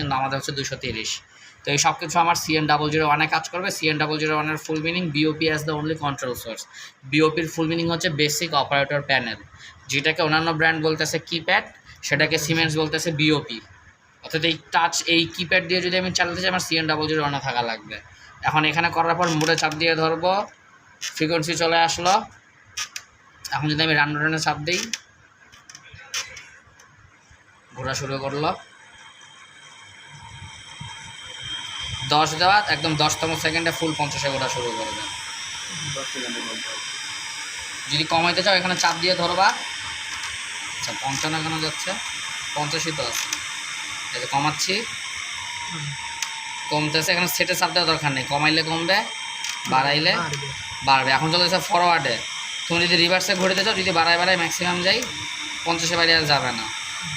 কিন্তু আমাদের হচ্ছে 230। তো এই সব কিছু আমার CN001-এ কাজ করবে। CN001-এর full meaning BOP as the only control source. বিওপির ফুল মিনিং হচ্ছে বেসিক অপারেটর প্যানেল, যেটাকে অন্যান্য ব্র্যান্ড বলতেছে কিপ্যাড, সেটাকে সিমেন্স বলতেছে বিওপি। অর্থাৎ এই টাচ, এই কিপ্যাড দিয়ে যদি আমি চালাতে চাই আমার CN001 থাকা লাগবে। এখন এখানে করার পর মোডে চাপ দিয়ে ধরবো, ফ্রিকোয়েন্সি চলে আসলো। এখন যদি আমি রান বাটনে চাপ দিই, ঘোরা শুরু করলো। 10 দেওয়া, একদম 10তম সেকেন্ডে ফুল 50-এ ঘোরা শুরু করবে। যদি কমাইতে চাও এখানে চাপ দিয়ে ধরবা। আচ্ছা 55 কেন যাচ্ছে, 85 তো আছে। এই যে কমাচ্ছি, কমতেছে। এখানে সেটে চাপ দেওয়ার দরকার নেই, কমাইলে কমবে, বাড়াইলে বাড়বে। এখন চলেছে ফরওয়ার্ডে। তুমি যদি রিভার্সে ঘুরতে চাও, যদি বাড়ায় ম্যাক্সিমাম যাই, 50-এ বাইরে আর যাবে না।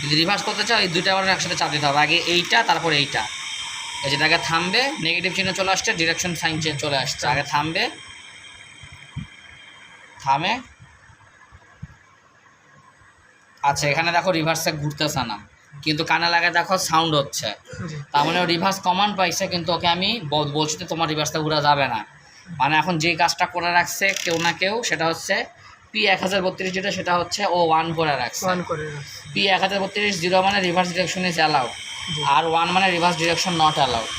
যদি রিভার্স করতে চাও এই দুইটা আবার একসাথে চাপ দিতে হবে, আগে এইটা তারপর এইটা। এই যেটা আগে থামবে, নেগেটিভ চিহ্ন চলে আসছে, ডিরেকশন সাইন চেঞ্জ চলে আসছে। আগে থামবে, থামে। আচ্ছা এখানে দেখো রিভার্সে ঘুরতেছে না, কিন্তু কানে লাগে দেখো সাউন্ড হচ্ছে, তার মানে রিভার্স কমান্ড পাইছে, কিন্তু ওকে আমি বলছি তো তোমার রিভার্সটা ঘুরা যাবে না। মানে এখন যে কাজটা করে রাখছে কেউ না কেউ, সেটা হচ্ছে P1032 যেটা, সেটা হচ্ছে ও 1 করে রাখছে। P1032 0 মানে রিভার্স ডিরেকশন ইজ অ্যালাউড, আর 1 মানে রিভার্স ডিরেকশন নট অ্যালাউড।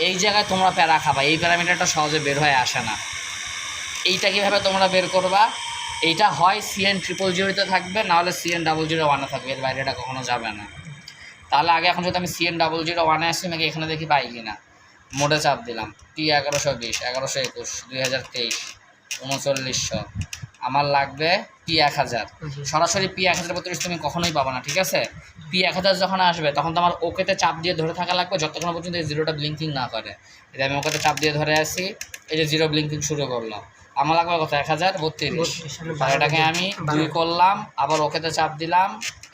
এই জায়গায় তোমরা প্যারা খাবা, এই প্যারামিটারটা সহজে বের হয়ে আসে না। এইটা কীভাবে তোমরা বের করবা, এইটা হয় CN000-তে থাকবে, নাহলে CN001-এ থাকবে, এর বাইরে এটা কখনো যাবে না। তাহলে আগে এখন যদি আমি CN001-এ আসি, নাকি এখানে দেখি পাই কি না। মোডে চাপ দিলাম, P1120, 1121, 2023, 3900, আমার লাগবে P1000। সরাসরি P1032 তুমি কখনোই পাবা না, ঠিক আছে। P1000 যখন আসবে তখন তো আমার ওকেতে চাপ দিয়ে ধরে থাকা লাগবে যতক্ষণ পর্যন্ত এই জিরোটা ব্লিঙ্কিং না করে। এটা আমি ওকেতে চাপ দিয়ে ধরে আসি, এই যে জিরো ব্লিঙ্কিং শুরু করলাম, আমার লাগবে কত, 1032। এটাকে আমি 2 করলাম, আবার ওকেতে চাপ দিলাম,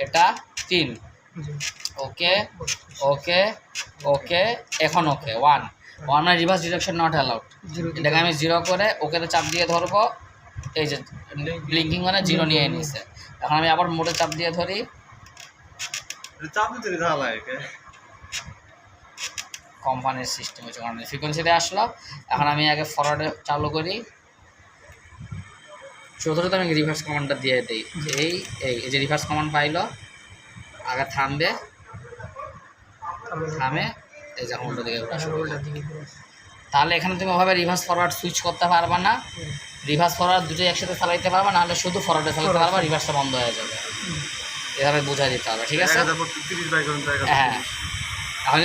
এটা 3। ওকে ওকে ওকে, এখন ওকে 1 মানে রিভার্স ডিরেকশন নট অ্যালাউড। এটাকে আমি 0 করে ওকেতে চাপ দিয়ে ধরবো, এই যে ব্লিঙ্কিং মানে 0 নিয়ে নিছে। এখন আমি আবার মোডে চাপ দিয়ে ধরি, কোম্পানির সিস্টেম হচ্ছে কারণ ফ্রিকোয়েন্সিতে আসলো। এখন আমি আগে ফরওয়ার্ডে চালু করি, চতুর্থ আমি রিভার্স কমান্ডটা দিয়ে দিই। এই যে রিভার্স কমান্ড পাইলো, আগে থামবে, থামে, এই যে উল্টো দিকে ঘোরা শুরু করবে। তাহলে এখানে তুমি ওভাবে রিভার্স ফরওয়ার্ড সুইচ করতে পারবা না, রিভার্স ফরওয়ার্ড দুটোই একসাথে চালাইতে পারবা, নাহলে শুধু ফরওয়ার্ডে চালাতে পারবা, রিভার্সটা বন্ধ হয়ে যাবে। এভাবে বোঝাই দিতে হবে, ঠিক আছে। হ্যাঁ, এখন